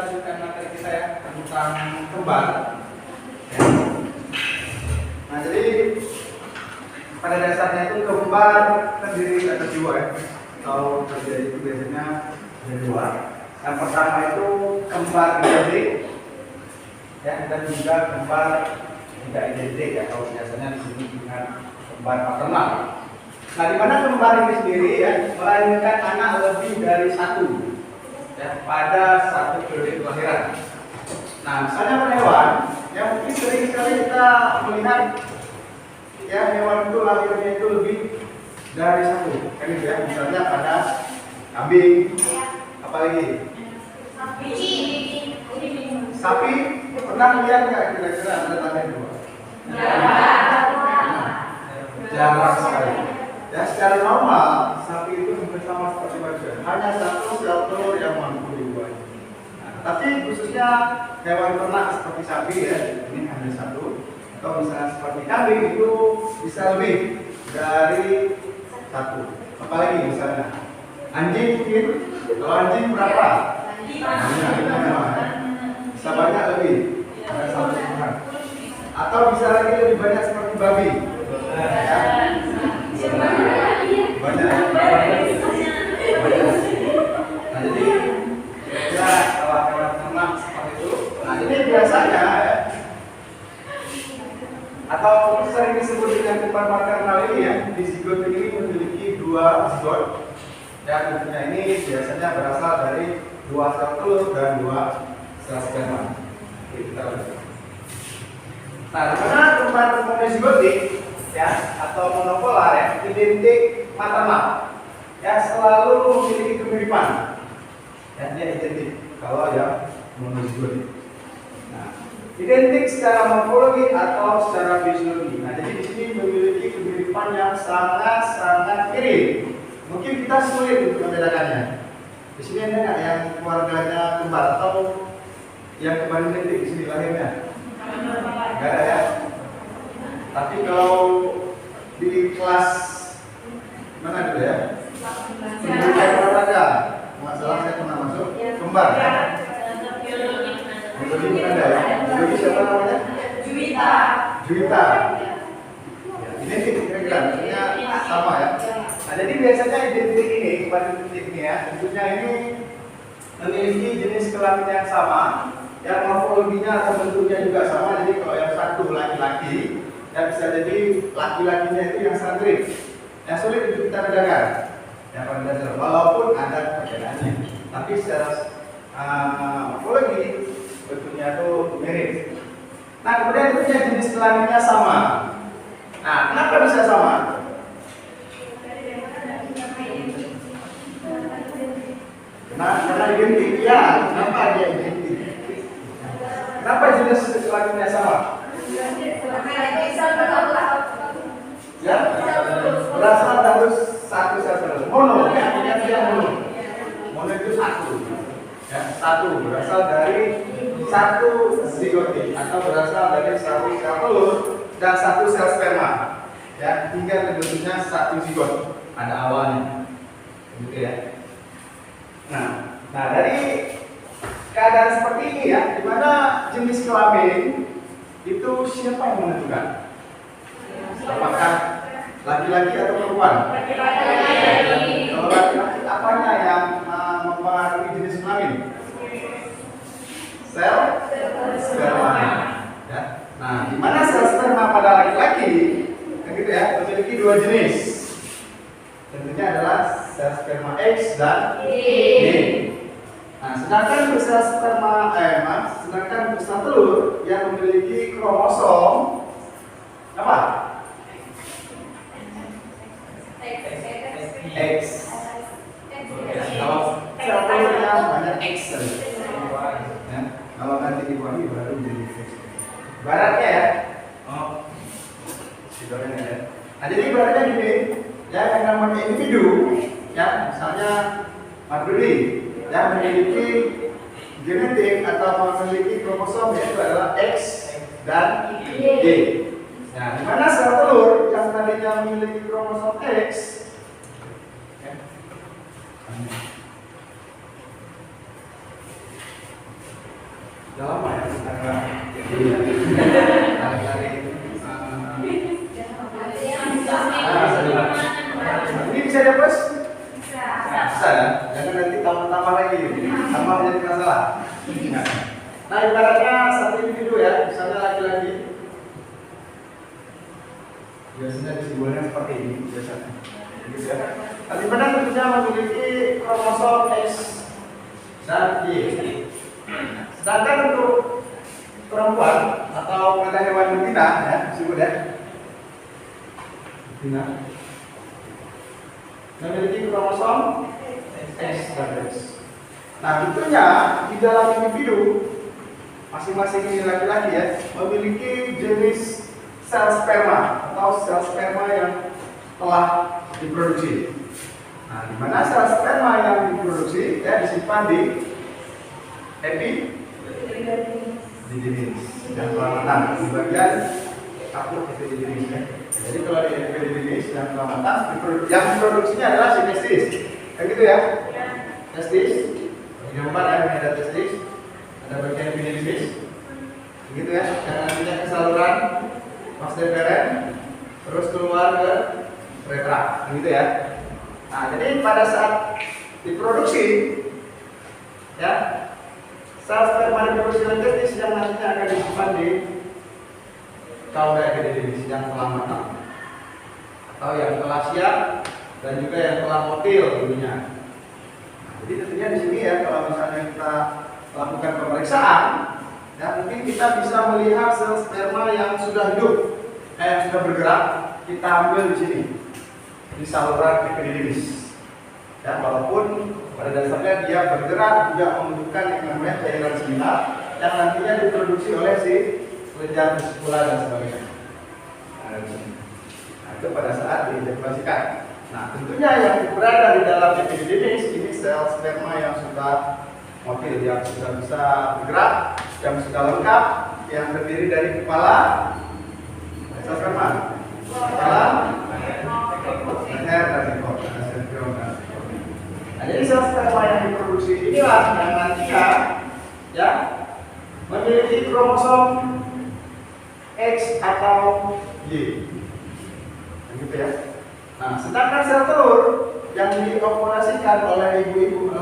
lanjutkan materi kita ya tentang kembar. Ya. Nah, jadi pada dasarnya itu kembar terdiri atas dua ya. Atau terjadi itu biasanya ada dua. Yang pertama itu kembar identik, ya, dan juga kembar tidak identik ya, atau biasanya disebut dengan kembar paternal. Nah, di mana kembar ini sendiri ya melahirkan anak lebih dari satu, ya, pada satu periode kelahiran. Nah, misalnya pada hewan, ya mungkin sering sekali kita melihat ya hewan itu lahirnya itu lebih dari satu, kan gitu ya. Misalnya pada kambing, apalagi sapi, pernah lihat nggak kira-kira ada tanda dua? Jarang sekali. Ya, secara normal sapi itu hampir sama seperti manusia, hanya satu sel telur yang mampu dibuat. Nah, tapi khususnya hewan ternak seperti sapi ya, ini hanya satu. Atau misalnya seperti kambing itu bisa lebih dari satu. Apalagi misalnya anjing mungkin, kalau anjing berapa? Bisa banyak lebih, ada satu orang. Atau bisa lagi lebih banyak seperti babi. Ya. Banyak. Nah, jadi ya kalau hewan ternak seperti itu. Nah, jadi biasanya atau sering disebut dengan kembar paternal ini ya, dizigot ini memiliki dua zigot. Ya, tentunya ini biasanya berasal dari dua sel telur dan dua sel sperma. Oke, kita lihat. Nah, karena kembar monozigotik ya atau monopolar ya identik maternal, ya selalu memiliki kemiripan. Ya, dia identik kalau yang monozigotik. Nah, identik secara morfologi atau secara fisiologi. Nah, jadi di sini memiliki kemiripan yang sangat mirip. Mungkin kita sulit untuk membedakannya. Di sini ada nggak yang keluarganya kembar atau yang kembar identik di sini lahirnya? Nggak ada ya. Tapi kalau di kelas mana dulu ya? Pendidikan olahraga, nggak salah saya pernah masuk kembar. Biologi bukan ada ya? Biologi siapa namanya? Juwita. Ya, identik kira-kira, maksudnya sama ya. Nah, jadi biasanya identik ini, kembar identik ini ya, tentunya ini memiliki jenis kelamin yang sama, yang morfologinya atau bentuknya juga sama. Jadi kalau yang satu laki-laki, ya bisa jadi laki-lakinya itu yang sangat mirip, yang sulit untuk kita bedakan. Ya, pada dasar walaupun ada perbedaannya, tapi secara morfologi bentuknya itu mirip. Nah, kemudian tentunya jenis kelaminnya sama. Nah, kenapa bisa sama? Karena identik ya. Kenapa dia identik? Kenapa jenis kelaminnya sama? Ya, berasal dari satu sel telur. Mono, ya, dia mono. Mono itu satu. Ya, satu berasal dari satu zigotik atau berasal dari satu sel telur dan satu sel sperma. Ya, hingga terbentuknya satu zigot pada awalnya. Gitu ya. Nah, dari keadaan seperti ini ya, di mana jenis kelamin itu siapa yang menentukan? Apakah laki-laki atau perempuan? Kalau laki-laki, apanya yang mempengaruhi jenis kelamin? Sel sperma. Ya. Nah, di mana sel sperma pada laki-laki, gitu ya, memiliki dua jenis. Tentunya adalah sel sperma X dan Y. Nah, sedangkan untuk sel sperma sedangkan untuk sel telur yang memiliki kromosom apa? X. Kalau sel telurnya banyak X. Ya, kalau nanti dibagi baru jadi X. Baratnya ya. Oh, sidornya ya. Nah, jadi baratnya gini. Ya, yang namanya individu, ya, misalnya Mabruli, yang memiliki genetik atau memiliki kromosom yaitu adalah X dan Y. Nah, di mana sel telur yang tadinya memiliki kromosom X, ya, Udah lama ya kita nggak lari-lari. Ini bisa dihapus? Bisa ya? Jangan nanti tambah-tambah lagi, tambah menjadi masalah. Nah, ibaratnya satu individu ya, misalnya laki-laki, biasanya disimbolnya seperti ini biasanya. Gitu ya. Laki-laki tentunya memiliki kromosom X dan Y. Sedangkan untuk perempuan atau pada hewan betina ya, disebut ya, betina memiliki kromosom X dan X. Nah, tentunya di dalam individu masing-masing ini laki-laki ya memiliki jenis sel sperma atau sel sperma yang telah diproduksi. Nah, di mana sel sperma yang diproduksi ya disimpan di epididymis dan pelamatan di bagian kapur epididymis ya. Jadi kalau di epididymis dan pelamatan yang diproduksinya adalah si testis, kayak gitu ya. Testis, bagian depan ada testis, ada bagian epididymis, begitu ya. Dan nantinya ke saluran vas deferens, terus keluar ke uretra, begitu ya. Nah, jadi pada saat diproduksi, ya, sel sperma diproduksi oleh testis yang nantinya akan disimpan di cauda epididymis yang telah matang atau yang telah siap dan juga yang telah motil tentunya. Nah, jadi tentunya di sini ya kalau misalnya kita lakukan pemeriksaan, ya mungkin kita bisa melihat sel sperma yang sudah hidup, yang sudah bergerak, kita ambil di sini di saluran epididymis. Ya, walaupun pada dasarnya dia bergerak juga membutuhkan yang namanya cairan seminar yang nantinya diproduksi oleh si kelenjar vesikular dan sebagainya. Nah, itu pada saat diejakulasikan. Nah, tentunya yang berada di dalam epididymis ini sel sperma yang sudah motil, yang sudah bisa bergerak, yang sudah lengkap, yang terdiri dari kepala, sel sperma, kepala, leher dan ekor. Nah, jadi sel sperma yang diproduksi inilah yang nantinya ya memiliki kromosom X atau Y, gitu ya. Nah, sedangkan sel telur yang dioperasikan oleh ibu-ibu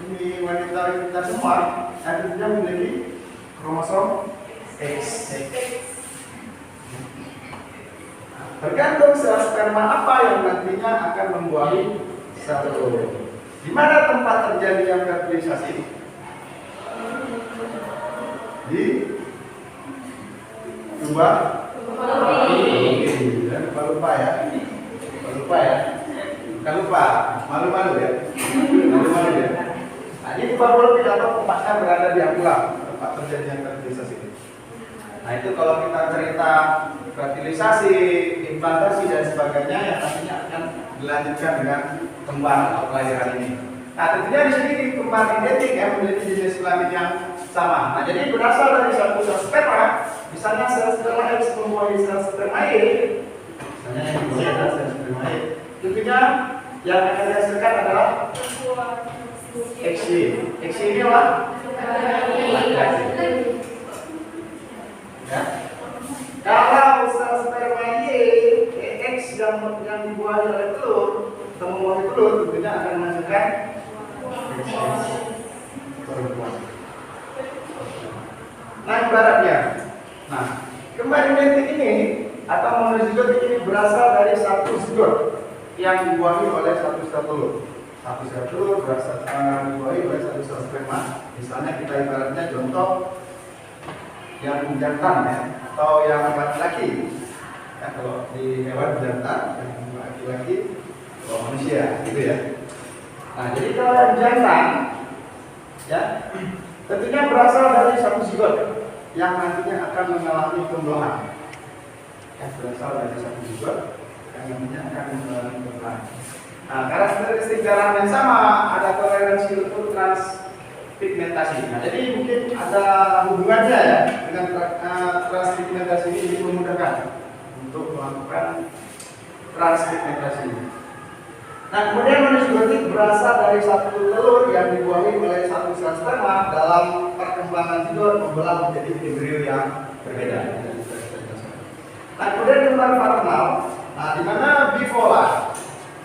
ini wanita kita semua, nantinya memiliki kromosom X. Tergantung sel sperma apa yang nantinya akan membuahi sel telur. Di mana tempat terjadinya fertilisasi? Di lupa ya. Bukan lupa, malu-malu ya. Nah, ini tuberkulosis atau tempatnya berada di ampulang, tempat terjadinya fertilisasi. Nah, itu kalau kita cerita fertilisasi, implantasi dan sebagainya yang nantinya akan dilanjutkan dengan kembar atau kelahiran ini. Nah, tentunya di sini kembar identik ya memiliki jenis kelamin yang sama. Nah, jadi berasal dari satu sel sperma, misalnya sel sperma X membuahi sel sperma Y, misalnya yang dibuahi adalah sel sperma Y. Tentunya yang akan dihasilkan adalah XY. XY ini apa? Ya. Kalau sel sperma Y, X yang dibuahi oleh telur, atau membuahi telur, tentunya akan menghasilkan perempuan. Nah, ibaratnya, kembar identik ini atau monozigot ini berasal dari satu zigot yang dibuahi oleh satu sel telur. Satu sel telur berasal dibuahi oleh satu sel sperma. Misalnya kita ibaratnya contoh yang jantan ya, atau yang laki-laki. Ya, kalau di hewan jantan, yang laki-laki, kalau manusia, gitu ya. Nah, jadi kalau yang jantan, ya, tentunya berasal dari satu zigot yang nantinya akan mengalami pembelahan. Ya, berasal dari satu zigot yang nantinya akan mengalami pembelahan. Nah, karakteristik darah yang sama, ada toleransi untuk transpigmentasi. Nah, jadi mungkin ada hubungannya ya dengan transpigmentasi ini memudahkan untuk melakukan transpigmentasi. Nah, kemudian monozigotik berasal dari satu telur yang dibuahi oleh satu sel sperma dalam perkembangan lanjut membelah menjadi embrio yang berbeda. Nah, kemudian kembar paternal, nah di mana bipolar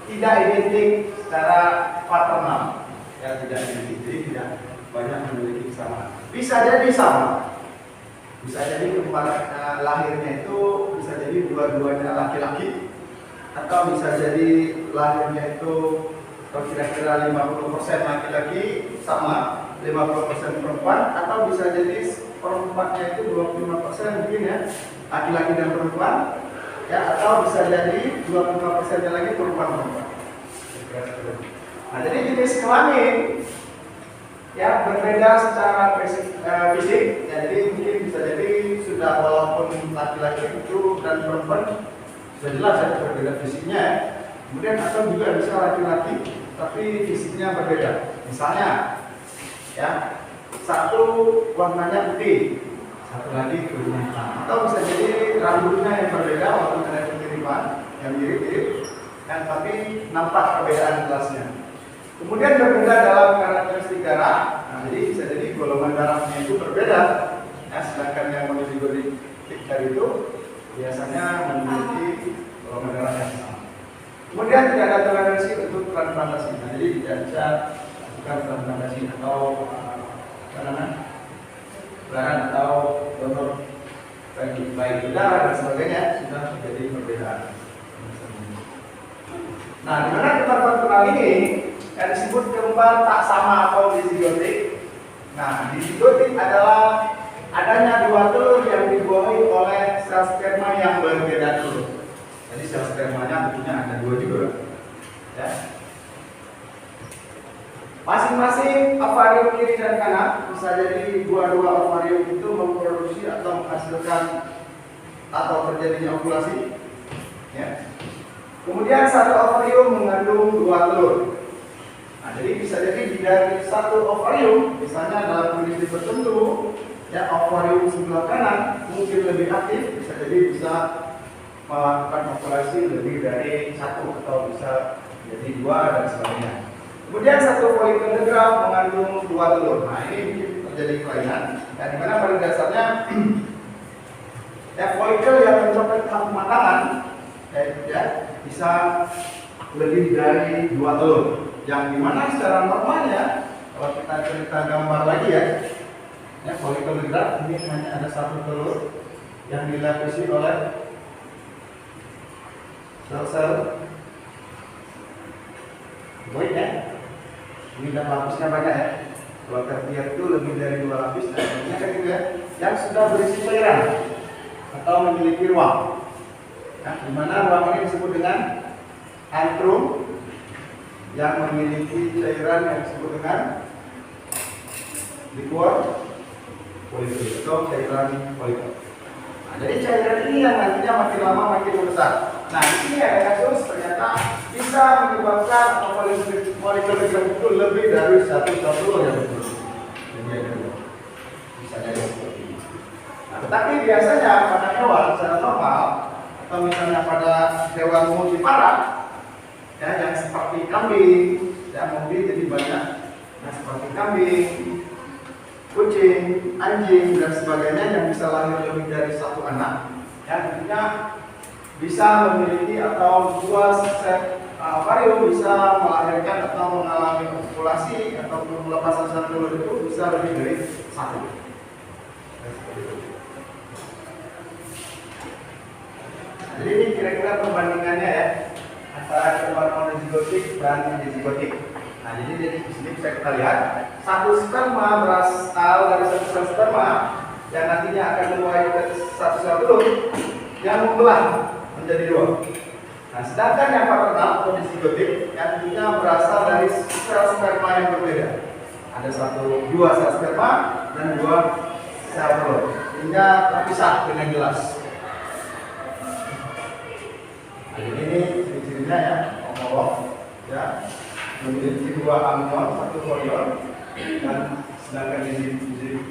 tidak identik secara paternal, ya tidak identik, jadi tidak banyak memiliki kesamaan. Bisa jadi sama, bisa jadi kembar lahirnya itu bisa jadi dua-duanya laki-laki, atau bisa jadi lahirnya itu kalau kira-kira 50% laki-laki sama 50% perempuan, atau bisa jadi perempuannya itu 25% mungkin ya laki-laki dan perempuan ya, atau bisa jadi 25% lagi perempuan. Nah, jadi jenis kelamin ya berbeda secara fisik ya, jadi mungkin bisa jadi sudah walaupun laki-laki itu dan perempuan sudah jelas ya berbeda fisiknya, kemudian atau juga bisa laki-laki tapi fisiknya berbeda. Misalnya ya, satu warnanya putih, satu lagi kulitnya hitam, atau bisa jadi rambutnya yang berbeda walaupun ada kemiripan yang mirip-mirip dan tapi nampak perbedaan kelasnya. Kemudian berbeda dalam karakteristik darah, nah, jadi bisa jadi golongan darahnya itu berbeda ya, sedangkan yang monozigotik tadi itu biasanya memiliki golongan darah yang sama. Kemudian tidak ada toleransi untuk transplantasi, nah, jadi tidak bisa bukan transplantasi atau apa namanya, pelayanan atau donor baik darah dan sebagainya sudah menjadi perbedaan. Nah, di mana kembar paternal ini yang disebut kembar tak sama atau dizigotik. Nah, dizigotik adalah adanya dua telur yang dibuahi oleh sel sperma yang berbeda telur. Jadi sel spermanya tentunya ada dua juga. Ya. Masing-masing ovarium kiri dan kanan bisa jadi dua-dua ovarium itu memproduksi atau menghasilkan atau terjadinya ovulasi. Ya. Kemudian satu ovarium mengandung dua telur. Nah, jadi bisa jadi dari satu ovarium, misalnya dalam kondisi tertentu, ya ovarium sebelah kanan mungkin lebih aktif, bisa jadi bisa melakukan ovulasi lebih dari satu atau bisa jadi dua dan sebagainya. Kemudian satu folikel negra mengandung dua telur. Nah, ini mungkin terjadi kelainan. Dan dimana pada dasarnya ya folikel yang mencapai tahap kematangan ya bisa lebih dari dua telur. Yang dimana secara normalnya kalau kita cerita gambar lagi ya folikel negra ini hanya ada satu telur yang dilapisi oleh sel-sel void ya. Ini dan lapisnya banyak ya. Kalau terlihat itu lebih dari dua lapis, dan ini kan juga yang sudah berisi cairan atau memiliki ruang. Nah, di mana ruang ini disebut dengan antrum yang memiliki cairan yang disebut dengan liquor folikel atau cairan folikel. Nah, jadi cairan ini yang nantinya makin lama makin membesar. Nah, di sini ada kasus ternyata bisa menyebabkan atau folikel itu lebih dari satu telur yang betul. Bisa jadi seperti ini. Nah, tetapi biasanya pada hewan secara normal atau misalnya pada hewan multivara ya, yang seperti kambing, yang mungkin jadi banyak, nah seperti kambing, kucing, anjing dan sebagainya yang bisa lahir lebih dari satu anak, ya tentunya bisa memiliki atau dua set ovarium bisa melahirkan atau mengalami ovulasi atau pelepasan sel telur itu bisa lebih dari satu. Jadi ini kira-kira perbandingannya ya antara kembar monozigotik dan dizigotik. Nah, jadi di sini bisa kita lihat satu sperma berasal dari satu sel sperma yang nantinya akan menuai satu sel telur yang membelah menjadi dua. Nah, sedangkan yang paternal atau dizigotik yang tentunya berasal dari sel sperma yang berbeda. Ada dua sel sperma dan dua sel telur, sehingga terpisah dengan jelas. Nah, ini ciri-cirinya ya, homolog ya, memiliki dua amnion, satu chorion, dan sedangkan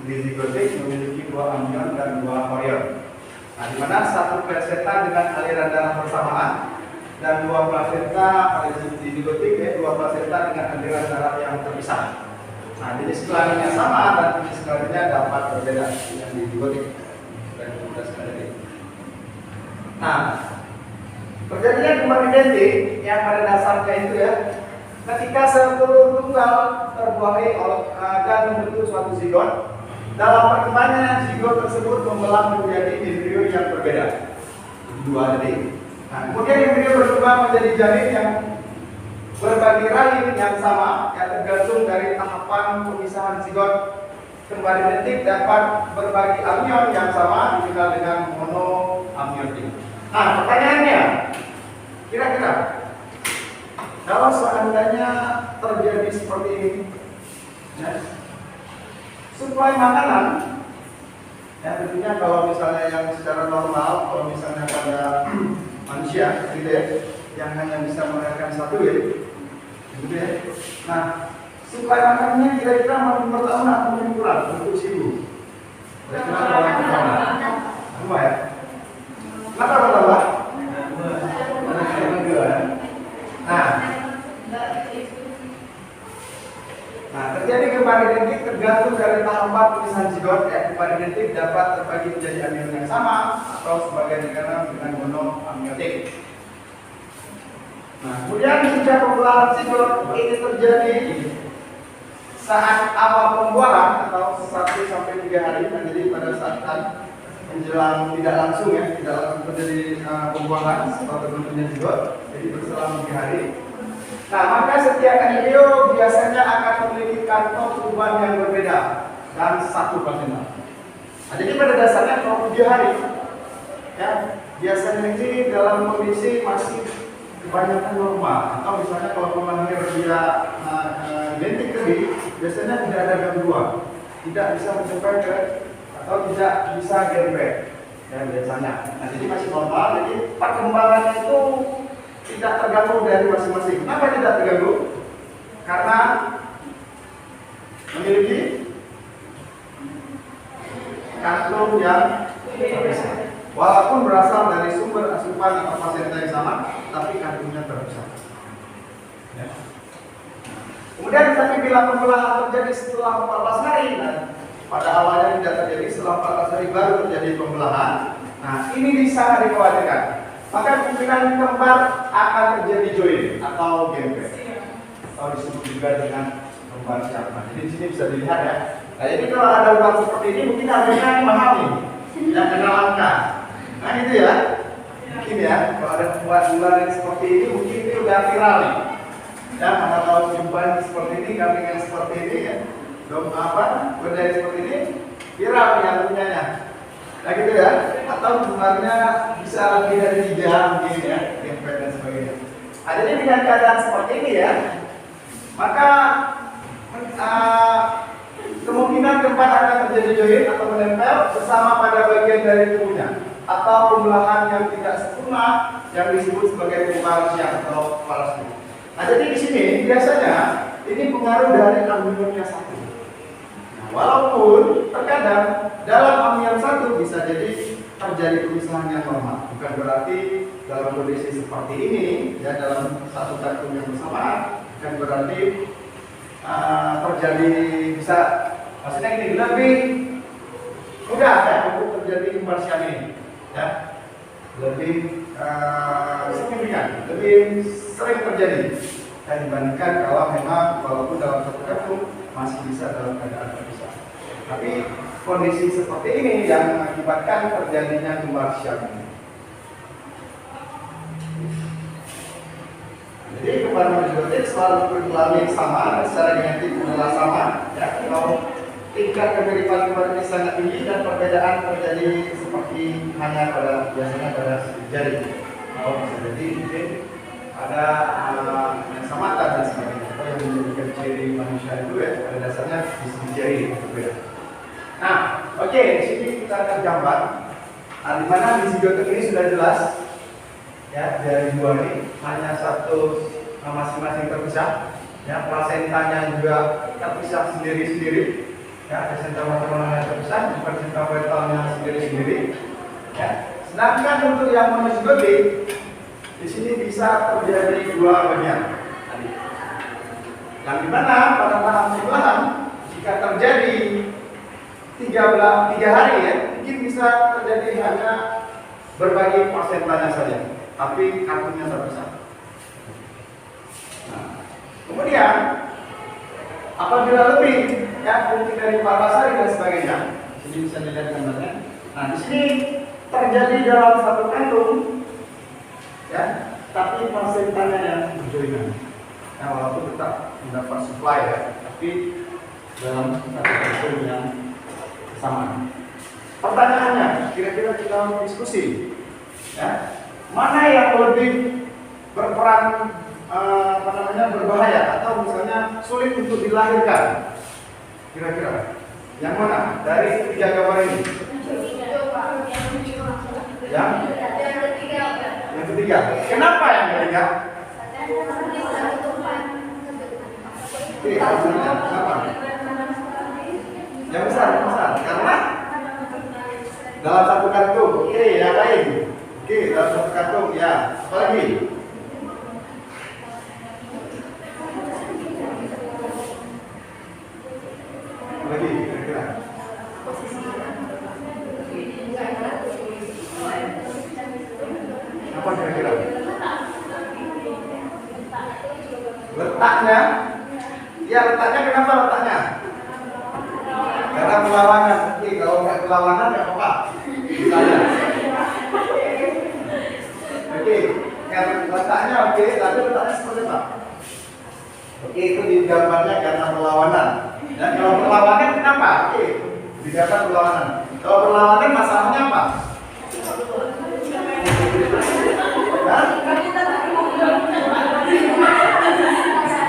dizigotik memiliki dua amnion dan dua chorion. Nah, di mana satu plasenta dengan aliran darah bersamaan dan dua plasenta dizigotik ya, dua plasenta dengan aliran darah yang terpisah. Nah, jenis kelaminnya sama dan jenis kelaminnya dapat berbeda. zigotik. Sudah dijelaskan tadi. Nah, terjadinya kembar identik yang pada dasarnya itu ya, ketika sel telur tunggal terbuahi dan membentuk suatu zigot. Dalam perkembangan zigot tersebut membelah menjadi embrio yang berbeda. Dua tadi. Nah, kemudian embrio berkembang menjadi janin yang berbagi rahim yang sama, yang tergantung dari tahapan pemisahan zigot. Kembali identik dapat berbagi amnion yang sama, dikenal dengan monoamniotik. Nah, pertanyaannya, kira-kira kalau seandainya terjadi seperti ini, ya, suplai makanan, ya tentunya kalau misalnya yang secara normal, kalau misalnya pada manusia, gitu ya, yang hanya bisa melahirkan satu ya, gitu ya. Nah, suplai makanannya kira-kira makin bertambah atau makin kurang untuk ibu? Kira-kira makin bertambah? Apa ya? Kenapa bertambah? Nah, terjadi kembar identik tergantung dari tahapan pemisahan zigot. Ya, kembar identik dapat terbagi menjadi amnion yang sama atau sebagai dikenal dengan monoamniotik. Nah, kemudian jika pembelahan zigot ini terjadi saat awal pembuahan atau 1 sampai 3 hari, jadi pada saat menjelang tidak langsung ya, tidak langsung terjadi pembuahan atau terbentuknya zigot, jadi berselang 3 hari. Nah, maka setiap embrio biasanya akan memiliki kantong tubuhan yang berbeda dan satu plasental. Nah, jadi pada dasarnya kalau 3 hari, ya biasanya ini dalam kondisi masih kebanyakan normal, atau misalnya kalau melahir dia identik tadi, biasanya tidak ada gangguan, tidak bisa mencapai ke atau tidak bisa gembek, ya biasanya. Nah, jadi masih normal, jadi perkembangannya itu tidak terganggu dari masing-masing. Kenapa tidak terganggu? Karena memiliki kantong yang terpisah. Walaupun berasal dari sumber asupan atau placenta yang sama, tapi kantongnya terpisah. Ya. Kemudian tapi bila pembelahan terjadi setelah 14 hari, nah, pada awalnya tidak terjadi, setelah 14 hari baru terjadi pembelahan. Nah, ini bisa dikhawatirkan. Maka kemungkinan kembar akan terjadi join atau gembek, atau disebut juga dengan kembar siapa. Jadi di sini bisa dilihat ya. Nah, jadi kalau ada ular seperti ini, mungkin harganya mahal nih, yang kena langka. Nah itu ya, mungkin ya. Kalau ada ular yang seperti ini, mungkin ini udah viral nih. Ya, mana tahu jumpa seperti ini, kambing yang seperti ini ya, benda yang seperti ini viral yang punyanya. Nah gitu ya, atau jumlahnya bisa lebih dari 3 mungkin ya, gembek dan sebagainya. Nah, jadi dengan keadaan seperti ini ya, maka kemungkinan kembar akan terjadi join atau menempel bersama pada bagian dari tubuhnya, atau pembelahan yang tidak sempurna yang disebut sebagai kembar siang atau palsu. Nah jadi di sini biasanya ini pengaruh dari amnionnya satu. Walaupun terkadang dalam amnion satu bisa jadi terjadi pemisahan yang normal, bukan berarti dalam kondisi seperti ini ya, dalam satu kantong yang bersamaan, bukan berarti terjadi bisa, maksudnya ini lebih mudah ya untuk terjadi kembar siang ini ya, lebih signifikan, lebih sering terjadi dibandingkan kalau memang walaupun dalam satu kantong masih bisa dalam keadaan terpisah. Tapi kondisi seperti ini yang mengakibatkan terjadinya kembar siang ini. Jadi kembar monozigotik selalu berkelamin yang sama, secara genetik adalah sama. Ya, kalau tingkat kemiripan kembar ini sangat tinggi dan perbedaan terjadi seperti hanya biasanya pada sidik jari. Kalau bisa jadi mungkin ada yang sama dan sebagainya. Atau yang menjadikan ciri manusia itu ya pada dasarnya di sidik jari berbeda. Nah, oke, di sini kita akan gambar. Nah, di mana di zigotik ini sudah jelas, ya dari dua ini hanya satu masing-masing terpisah. Ya, plasentanya juga terpisah sendiri-sendiri. Ya, plasenta maternalnya terpisah, plasenta fetalnya sendiri-sendiri. Ya, sedangkan untuk yang monozigotik di sini bisa terjadi dua bagian. Yang dimana pada tahap pembelahan jika terjadi 3 hari ya, mungkin bisa terjadi hanya berbagi persentasenya saja, tapi kartunya terbesar. Nah, kemudian apabila lebih ya fungsi dari Parvasari dan sebagainya, ini bisa dilihat gambarnya. Nah, di sini terjadi dalam satu kantung ya, tapi persentasenya yang berjoinan. Nah, walaupun tetap mendapat supply ya, tapi dalam satu kantung yang sama. Pertanyaannya, kira-kira kita diskusi, ya, mana yang lebih berperan berbahaya atau misalnya sulit untuk dilahirkan? Kira-kira yang mana dari 3 gambar ini? Yang ketiga. Kenapa yang ketiga? Oke, kenapa? Yang besar. Karena dalam satu kantung. Oke, yang lain. Oke, dalam satu kantung. Ya, apa lagi? Kira-kira. Apa kira-kira? Letaknya? Ya, letaknya kenapa letaknya? Karena perlawanan. Oke, kalau nggak perlawanan nggak apa-apa. Misalnya. Oke, karena letaknya oke, tapi letaknya seperti apa? Oke, itu di gambarnya karena perlawanan. Dan kalau perlawanan kenapa? Oke, didapat perlawanan. Kalau perlawanan masalahnya apa?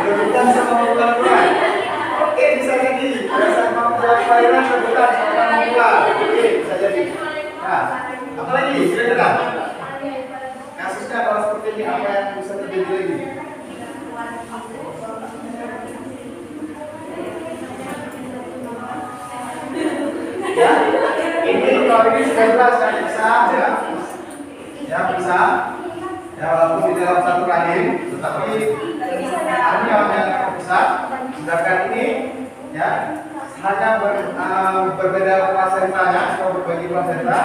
Berebutan sama bulan-bulan. Oke, bisa jadi. Ada sama bulan-bulan rebutan sama bulan. Oke, bisa jadi. Nah, apa lagi? Kira-kira kasusnya kalau seperti ini, apa yang bisa terjadi lagi? Ya, ini kalau ini sudah jelas ya, bisa bisa ya, walaupun di dalam satu rahim, tetapi ini yang bisa. Sedangkan ini ya hanya berbeda plasentanya atau berbagi plasenta,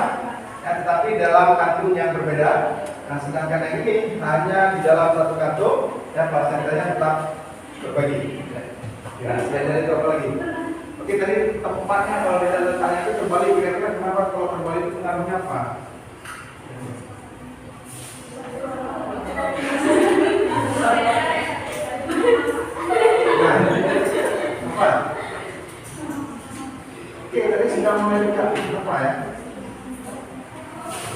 ya, tetapi dalam kantung yang berbeda. Nah, sedangkan yang ini hanya di dalam satu kantung dan plasentanya tetap berbagi. Ya, selain itu apa lagi? Oke, tadi tempatnya kalau beda letaknya itu terbalik, kira-kira kenapa kalau terbalik itu pengaruhnya apa? Nah, apa? Oke, tadi sudah mulai dekat, apa ya?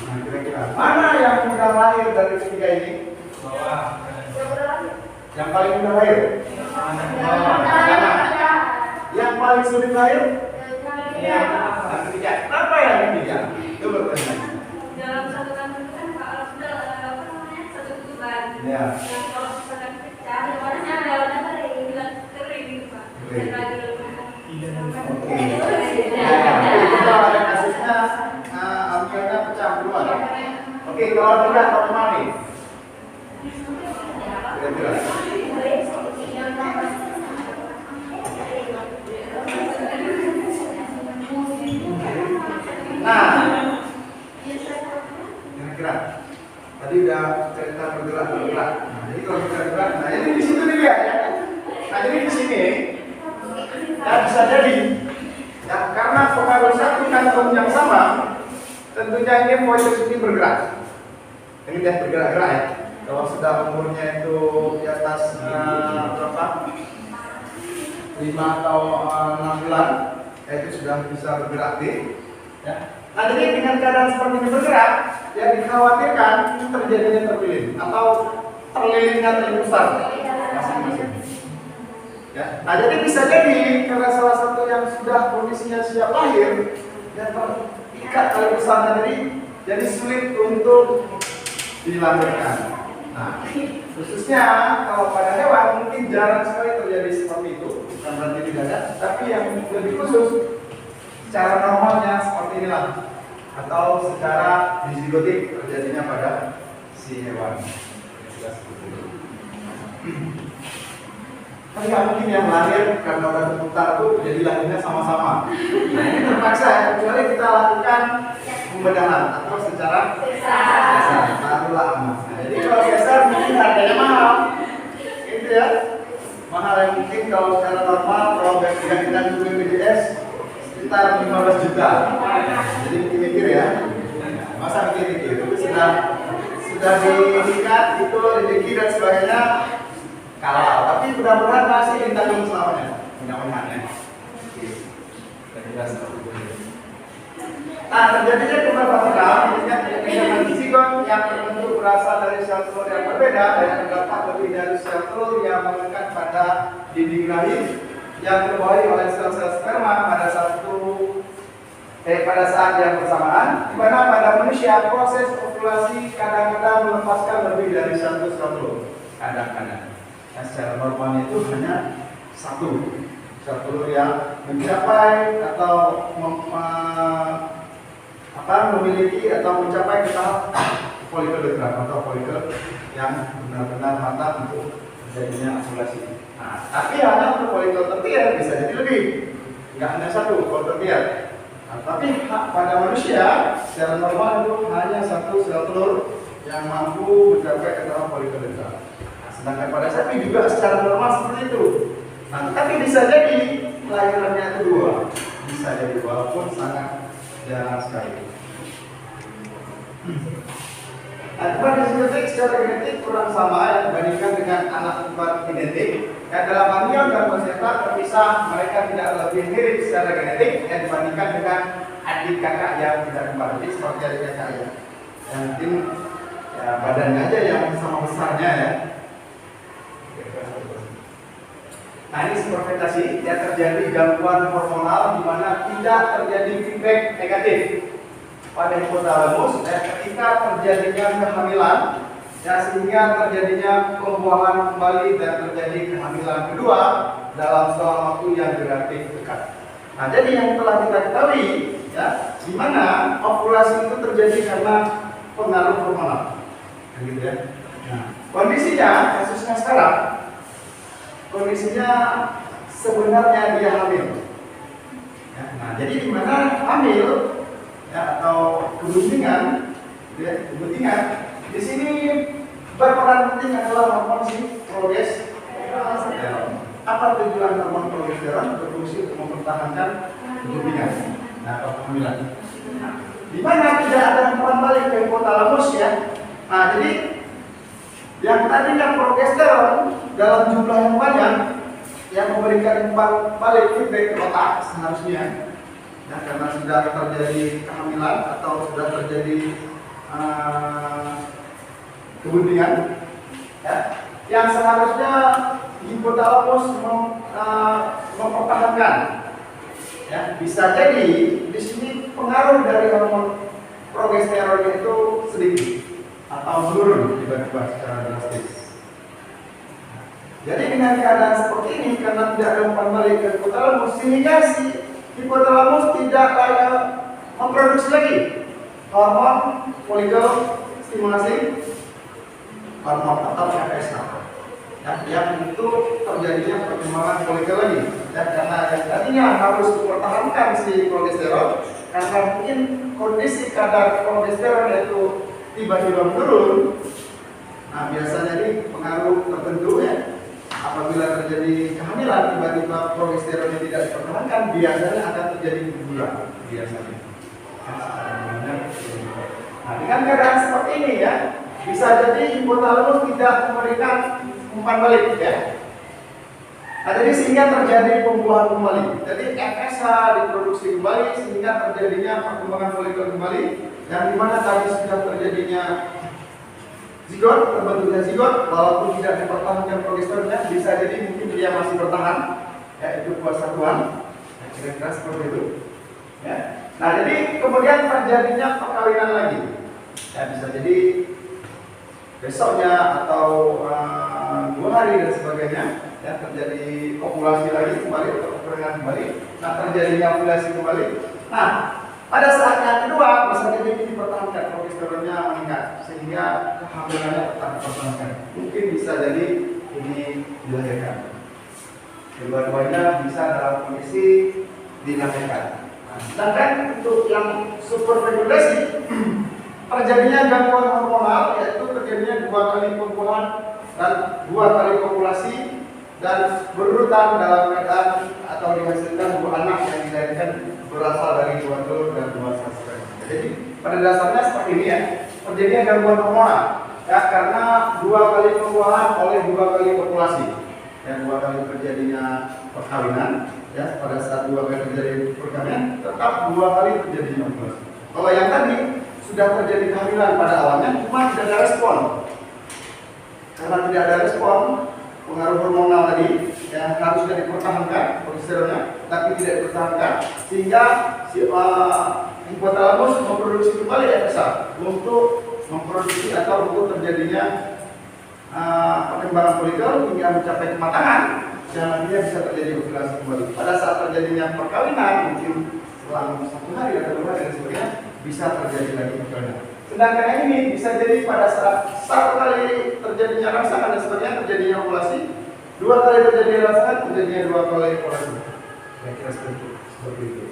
Nah, kira-kira mana yang mudah lahir dari ketiga ini? Yang paling mudah lahir? Yang paling sulit lahir? Yang ketiga. Kenapa yang ketiga? Itu bertanya. Dalam satu kantung kan kalau sudah satu kutuban. Ya. Kalau misalkan pecah, warnanya dalamnya kering gitu Pak. Oke. Kalau ada kasusnya ambilnya pecah keluar. Oke, kalau tidak normal nih. Kira-kira. Nah, kira-kira tadi udah cerita bergerak. Nah, jadi kalau bergerak, nah ini di situ dilihat ya. Nah, jadi di sini ya bisa jadi ya, karena pengaruh satu kantung yang sama, tentunya ini foetus ini bergerak. Ini dia bergerak-gerak ya. Kalau sudah umurnya itu di atas berapa? 5 atau 6 bulan, itu sudah bisa bergerak ya. Nah, jadi dengan keadaan seperti ini bergerak, yang dikhawatirkan terjadinya terpilih atau terlilingnya terlalu besar masing-masing. Ya. Nah, jadi bisa jadi karena salah satu yang sudah kondisinya siap lahir dan terikat tali besarnya jadi sulit untuk dilahirkan. Nah, khususnya kalau pada hewan mungkin jarang sekali terjadi seperti itu, bukan berarti tidak ada, tapi yang lebih khusus secara normalnya seperti inilah, atau secara dizigotik terjadinya pada si hewan. Kan nggak mungkin yang lahir karena udah terputar tuh jadi lahirnya sama-sama. Nah ini terpaksa ya, kecuali kita lakukan pembedahan atau secara sesar, barulah aman. Nah, jadi kalau sesar mungkin harganya mahal, gitu ya. Mahal yang mungkin kalau secara normal kalau kita juga BPJS sekitar 15 juta. Jadi mikir ya, masa mikir itu sudah diikat itu rezeki dan sebagainya kalau tapi mudah-mudahan masih ditanggung selamanya, mudah-mudahan ya. Nah, terjadinya tumor vaginal dengan zigot yang terbentuk berasal dari sel telur yang berbeda dan terdapat lebih dari sel telur yang mengikat pada dinding rahim yang terbuai oleh sel-sel sperma pada saat yang bersamaan, di mana pada manusia proses ovulasi kadang-kadang melepaskan lebih dari satu sel telur. Kadang-kadang. Yang secara normalnya itu hanya satu sel telur yang mencapai atau memiliki atau mencapai ke tahap folikel atau folikel yang benar-benar matang untuk terjadinya ovulasi. Nah, tapi hanya untuk folikel tertiar bisa jadi lebih, nggak hanya satu folikel tertiar. Nah, tapi pada manusia secara normal itu hanya satu sel telur yang mampu mencapai ke tahap folikel utera. Sedangkan pada sapi juga secara normal seperti itu. Nah, tapi bisa jadi kelahirannya itu dua, bisa jadi walaupun sangat jarang sekali. Nah, pada genetik secara genetik kurang sama ya, dibandingkan dengan anak kembar identik. Ya, dalam anion dan placenta terpisah, mereka tidak lebih mirip secara genetik yang dibandingkan dengan adik kakak yang tidak kembar. Jadi seperti adik kakak ya, yang mungkin ya, badannya aja yang sama besarnya ya. Nah ini superfetasi yang terjadi gangguan hormonal di mana tidak terjadi feedback negatif pada hipotalamus ketika terjadinya kehamilan ya, sehingga terjadinya pembuahan kembali dan terjadi kehamilan kedua dalam selang waktu yang relatif dekat. Nah jadi yang telah kita ketahui ya, di mana ovulasi itu terjadi karena pengaruh hormonal, gitu ya. Nah, kondisinya kasusnya sekarang, kondisinya sebenarnya dia hamil. Ya, nah, jadi di mana hamil ya, atau keguntingan, ya, keguntingan di sini berperan penting adalah hormon progesteron. Apa tujuan hormon progesteron? Berfungsi untuk mempertahankan keguntingan, nah, atau kehamilan. Nah, di mana tidak ada umpan balik ke hipotalamus ya. Nah, jadi yang tadinya progesteron dalam jumlah yang banyak yang memberikan umpan balik feedback ke otak seharusnya ya, karena sudah terjadi kehamilan atau sudah terjadi keguntingan ya, yang seharusnya hipotalamus mempertahankan ya, bisa jadi di sini pengaruh dari hormon progesteron itu sedikit atau menurun tiba-tiba secara drastis. Jadi dengan keadaan seperti ini, karena tidak ada umpan balik ke hipotalamus, sehingga si hipotalamus tidak memproduksi lagi hormon folikel stimulasi hormon atau FSH. Yang itu terjadinya perkembangan folikel lagi. Dan karena yang tadinya harus dipertahankan si progesteron, karena mungkin kondisi kadar progesteron itu tiba-tiba menurun. Nah, biasanya ini pengaruh tertentu ya. Apabila terjadi kehamilan, tiba-tiba progesteronnya tidak dipertahankan, biasanya akan terjadi guguran biasanya. Nah, dengan keadaan seperti ini ya, bisa jadi hipotalamus tidak memberikan umpan balik ya. Nah, jadi sehingga terjadi pembuahan kembali. Jadi FSH diproduksi kembali sehingga terjadinya perkembangan folikel kembali. Yang dimana tadi sudah terjadinya zigot, terbentuknya zigot, walaupun tidak dipertahankan progesteronnya, bisa jadi mungkin dia masih bertahan, yaitu kuasa Tuhan, kira-kira seperti itu. Ya. Nah, jadi kemudian terjadinya perkawinan lagi. Ya, bisa jadi besoknya atau 2 hari dan sebagainya, ya, terjadi ovulasi lagi kembali atau perkawinan kembali. Nah, terjadinya ovulasi kembali. Nah, pada saat yang kedua bisa jadi dipertahankan progesteronnya meningkat sehingga kehamilannya tetap dipertahankan. Mungkin bisa jadi ini dilahirkan. Kedua-duanya bisa dalam kondisi dinamika. Nah, sedangkan untuk yang superregulasi terjadinya gangguan hormonal, yaitu terjadinya 2 kali pembuahan dan 2 kali kopulasi dan berurutan dalam keadaan atau dihasilkan 2 anak yang dilahirkan berasal dari 2 telur dan 2 sel sperma. Jadi pada dasarnya seperti ini ya, terjadinya gangguan hormonal ya karena 2 kali pembuahan oleh 2 kali kopulasi dan 2 kali terjadinya perkawinan ya. Pada saat 2 kali terjadi perkawinan tetap 2 kali terjadinya kopulasi. Kalau yang tadi sudah terjadi kehamilan pada awalnya cuma tidak ada respon, karena tidak ada respon pengaruh hormonal tadi yang harusnya dipertahankan progesteronnya tapi tidak dipertahankan, sehingga si hipotalamus memproduksi kembali FSH untuk memproduksi atau untuk terjadinya perkembangan folikel hingga mencapai kematangan dan nantinya bisa terjadi ovulasi kembali. Pada saat terjadinya perkawinan mungkin selang 1 hari atau 2 hari dan sebagainya bisa terjadi lagi perkawinan. Sedangkan yang ini bisa jadi pada saat 1 kali terjadinya rangsangan dan sebagainya terjadinya ovulasi, 2 kali terjadinya rangsangan terjadinya 2 kali ovulasi. Kira-kira seperti itu.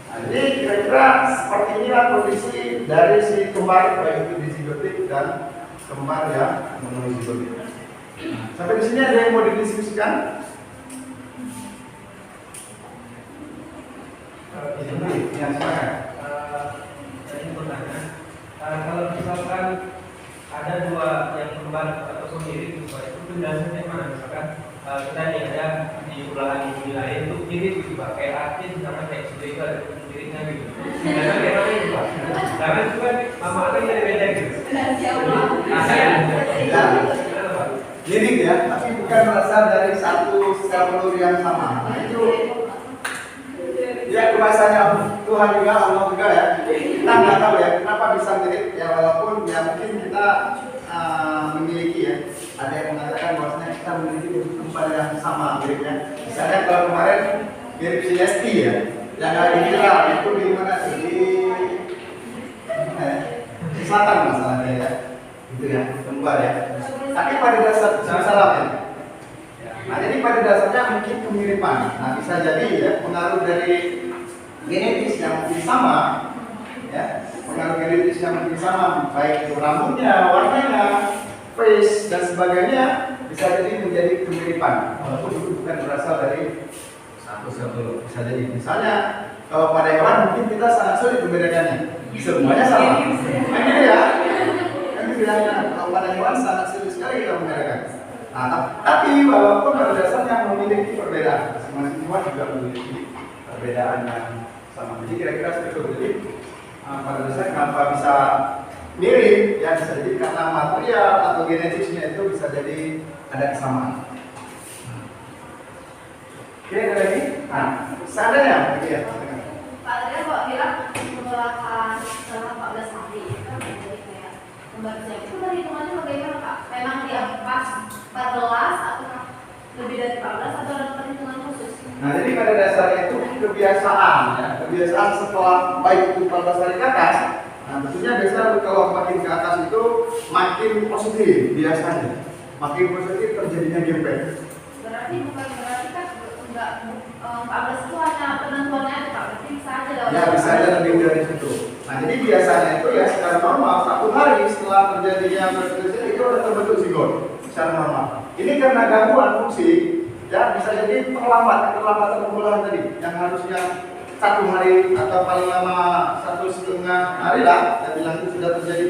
Nah, jadi kira-kira seperti inilah kondisi dari si kembar baik itu disigotik dan kembar yang monozigotik. Sampai di sini ada yang mau didiskusikan? Yang silakan. Saya bertanya, kalau misalkan ada 2 yang kembar ataupun mirip itu penjelasannya mana? Misalkan kita ada di belahan bumi lain itu mirip gitu Pak, kayak artis sama kayak Sulika miripnya gitu. Dan bagaimana itu Pak? Karena itu kan mama kan beda gitu. Mirip ya, tapi bukan berasal dari satu sel telur yang sama. Nah, itu ya bahasanya Tuhan juga, Allah juga ya. Kita nggak tahu ya kenapa bisa mirip ya, walaupun ya mungkin kita memiliki ya. Ada yang mengatakan bahwasanya kita memiliki kembar yang sama miripnya. Misalnya kalau kemarin mirip si Lesti ya, yang hari viral itu di mana sih? Di selatan masalahnya ya, itu ya kembar ya. Tapi pada dasar salah ya. Nah, jadi pada dasarnya mungkin kemiripan. Nah, bisa jadi ya pengaruh dari genetis yang mungkin sama, ya pengaruh genetis yang mungkin sama, baik itu rambutnya, warnanya, face dan sebagainya, bisa jadi menjadi kemiripan. Walaupun itu bukan berasal dari satu sel telur. Bisa jadi, misalnya kalau pada hewan mungkin kita sangat sulit membedakannya. Semuanya sama. Nah, ini ya. Kalau pada hewan sangat sulit sekali kita membedakan. Nah, tapi walaupun pada dasarnya memiliki perbedaan, masing-masing hewan juga memiliki perbedaan yang sama. Jadi kira-kira seperti itu. Jadi pada dasarnya kenapa bisa mirip? Ya bisa jadi karena material atau genetisnya itu bisa jadi ada kesamaan. Oke, ada lagi? Nah, seandainya, ya. Pak tadi kok bilang menggunakan selama 14 hari kan jadi kayak kembar saya itu perhitungannya bagaimana Pak? Memang dia pas 14 atau lebih dari 14 atau ada perhitungan khusus? Nah, jadi pada dasarnya itu kebiasaan ya, kebiasaan setelah baik itu 14 hari ke atas. Nah, tentunya biasanya kalau makin ke atas itu makin positif biasanya, makin positif terjadinya gempet. Berarti bukan berarti kan enggak 14 itu hanya penentuannya aja Pak, berarti bisa aja dalam. Ya bisa aja lebih dari situ. Nah, jadi biasanya itu ya secara normal 1 hari setelah terjadinya fertility itu sudah terbentuk zigot secara normal. Ini karena gangguan fungsi, ya bisa jadi keterlambatan pembuahan tadi yang harusnya 1 hari atau paling lama 1,5 hari lah, dan bilang itu sudah terjadi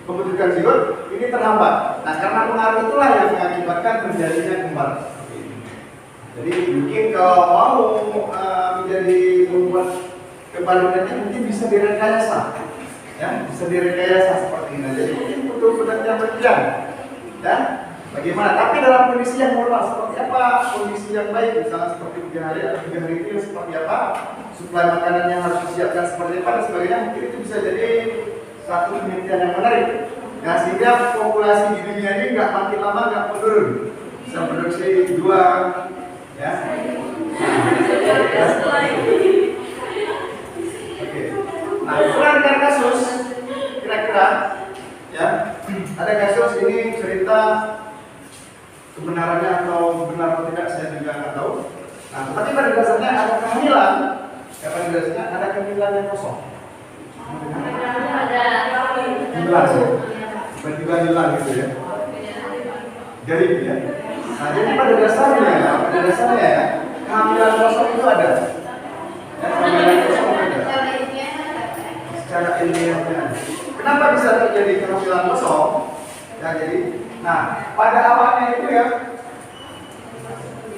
pembentukan zigot, ini terhambat. Nah, karena pengaruh itulah yang mengakibatkan terjadinya kembar. Jadi mungkin kalau mau menjadi membuat kebalutannya mungkin bisa direkayasa, ya bisa direkayasa seperti ini. Jadi mungkin butuh penelitian berjalan, ya bagaimana? Tapi dalam kondisi yang normal seperti apa? Kondisi yang baik, misalnya seperti 3 hari atau 3 hari itu seperti apa? Suplai makanan yang harus disiapkan seperti apa dan sebagainya. Mungkin itu bisa jadi satu penelitian yang menarik. Nah, sehingga populasi di dunia ini nggak makin lama nggak menurun, bisa produksi 2. Ya. Oke. Nah, ada kasus kira-kira ya, ada kasus ini cerita kebenarannya atau benar atau tidak saya juga nggak tahu. Nah, tetapi pada dasarnya ada kehamilan, ya pada dasarnya ada kehamilan yang kosong. Hilang ya, tiba-tiba hilang gitu ya. Jadi ya. Nah, jadi pada dasarnya ya, kehamilan kosong itu ada. Ya, kehamilan kosong ada. Secara ilmiahnya ada. Kenapa bisa terjadi kehamilan kosong? Ya, jadi, nah pada awalnya itu ya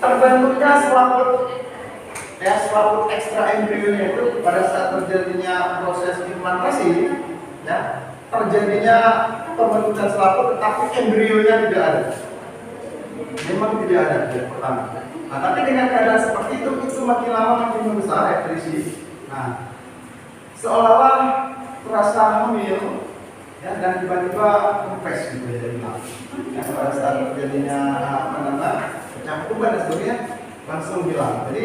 terbentuknya selaput ekstra embrionya itu pada saat terjadinya proses implantasi, ya terjadinya pembentukan selaput, tetapi embrionya tidak ada. Memang tidak ada yang pertama. Nah, tapi dengan keadaan seperti itu makin lama makin membesar ya terisi. Nah, seolah-olah terasa hamil, ya dan tiba-tiba kempes gitu ya hilang. Ya, pada saat terjadinya pencampuran dan sebagainya langsung hilang. Jadi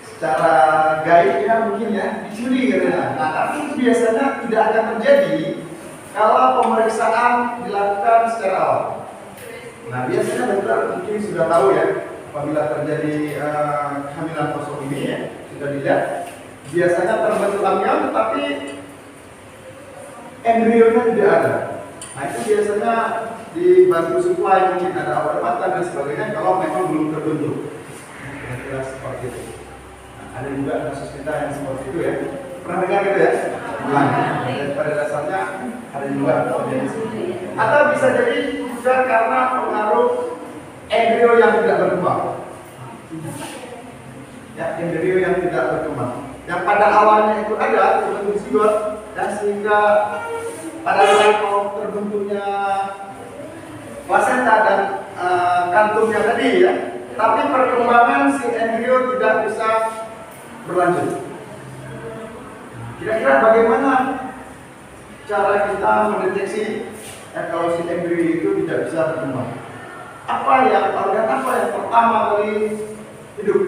secara gaibnya mungkin ya dicuri katanya. Nah, tapi itu biasanya tidak akan terjadi kalau pemeriksaan dilakukan secara awal. Nah, biasanya dokter mungkin sudah tahu ya apabila terjadi kehamilan kosong ini ya sudah dilihat biasanya terbentuk amion tetapi embrionya tidak ada. Nah, itu biasanya dibantu supply mungkin ada obat-obatan dan sebagainya kalau memang belum terbentuk. Kira-kira seperti itu. Nah, ada juga kasus kita yang seperti itu ya. Pernah dengar gitu ya? Nah, pada dasarnya ada juga terjadi seperti itu. Atau bisa jadi juga karena pengaruh embrio yang tidak berkembang. Ya, embrio yang tidak berkembang. Yang pada awalnya itu ada terbentuk zigot dan sehingga pada saat mau terbentuknya plasenta dan kantumnya tadi ya, tapi perkembangan si embrio tidak bisa berlanjut. Kira-kira bagaimana cara kita mendeteksi kalau si embrio itu tidak bisa berkembang? Organ apa yang pertama kali hidup?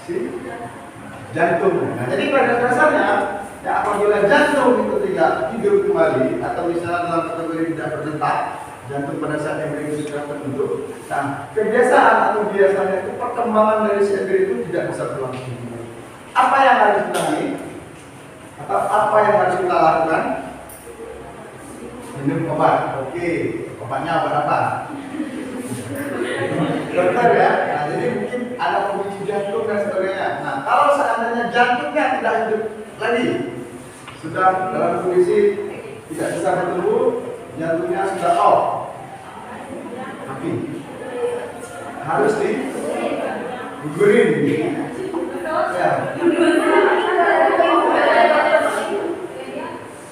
Si jantung. Nah, jadi pada dasarnya ya, apabila jantung itu tidak hidup kembali atau misalnya dalam kategori tidak berdetak, jantung pada saat embrio itu sudah terbentuk. Nah, kebiasaan atau biasanya itu perkembangan dari si embrio itu tidak bisa berlangsung. Apa yang harus kita lakukan? Atau apa yang harus kita lakukan? Minum obat. Oke, obatnya obat apa? Dokter ya. Nah, jadi mungkin ada pemicu jantung dan sebagainya. Nah, kalau seandainya jantungnya tidak hidup lagi, sudah dalam kondisi tidak bisa bertumbuh, jantungnya sudah off, mati, harus digugurin. Ya.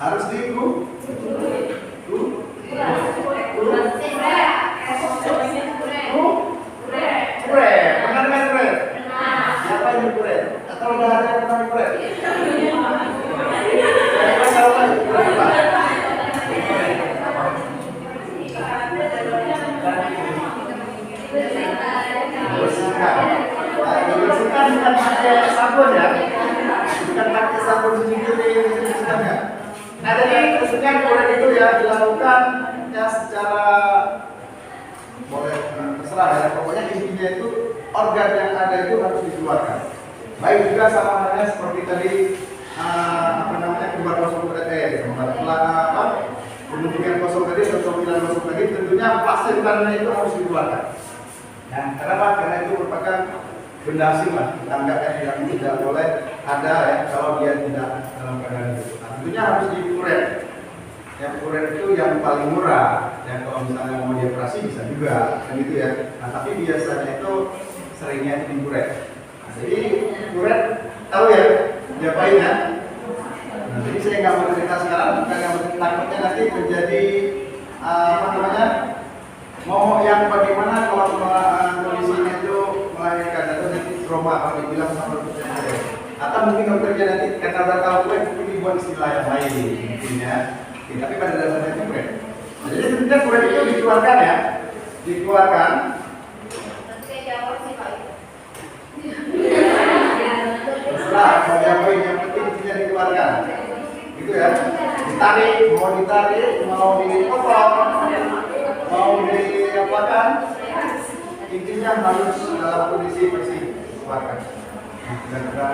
Harus Atau udah ada yang pernah dikuret? Bersihkan bukan pakai sabun ya, bukan pakai sabun cuci piring ya. Nah, jadi bersihkan kuret itu ya dilakukan ya secara boleh terserah ya, pokoknya intinya itu organ yang ada itu harus dikeluarkan. Baik juga sama halnya seperti tadi kembar kosong tadi, pembentukan kosong tadi, pembentukan kosong tadi, tentunya plasentannya itu harus dikeluarkan. Nah, kenapa? Karena itu merupakan benda asing lah, kita anggap yang tidak boleh ada ya kalau dia tidak dalam keadaan itu. Nah, tentunya harus dikuret. Yang kuret itu yang paling murah. Dan kalau misalnya mau dioperasi bisa juga, kan gitu ya. Nah, tapi biasanya itu seringnya itu dikuret. Nah, jadi kuret tahu ya, diapain ya? Nah, jadi saya nggak mau cerita sekarang, karena takutnya nanti menjadi momok yang bagaimana kalau kondisinya itu melahirkan atau nanti trauma kalau dibilang sama dokternya. Atau mungkin dokternya nanti karena udah tahu mungkin dibuat istilah yang lain mungkin ya. Tapi pada dasarnya itu kuret. Nah, jadi sebenarnya kuret itu dikeluarkan ya, dikeluarkan. Setelah mau diapain yang penting tidak dikeluarkan, gitu ya. Ditarik, mau dipotong, mau diapakan, intinya harus dalam kondisi bersih keluarkan. Dan ya,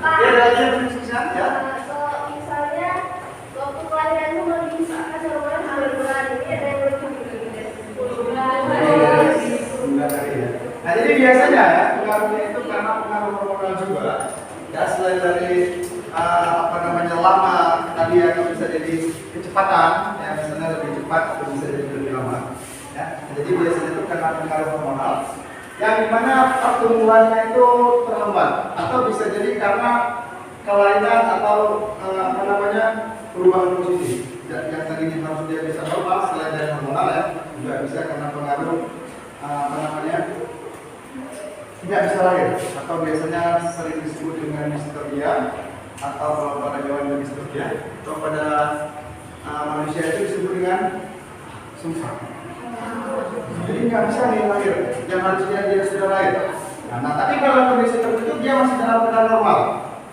ada lagi yang bisa ya. Kalau misalnya waktu kelahiran itu belum bisa kan jawabannya hamil bulan ini ada yang belum 10 bulan. Nah jadi biasanya ya pengaruhnya itu karena pengaruh hormonal juga. Ya selain dari apa namanya lama tadi ya bisa jadi kecepatan ya misalnya lebih cepat atau bisa jadi lebih lama. Ya jadi biasanya itu karena pengaruh hormonal. Yang dimana pertumbuhannya itu terlambat atau bisa jadi karena kelainan atau apa namanya perubahan posisi. Yang tadinya harus dia bisa normal selain dari hormonal ya juga bisa karena pengaruh apa namanya tidak bisa lahir atau biasanya sering disebut dengan histeria atau kalau pada hewan dengan histeria atau pada manusia itu disebut dengan sumsang. Jadi nggak bisa nih lahir yang harusnya dia sudah lahir. Nah tapi kalau kondisi tertentu dia masih dalam keadaan normal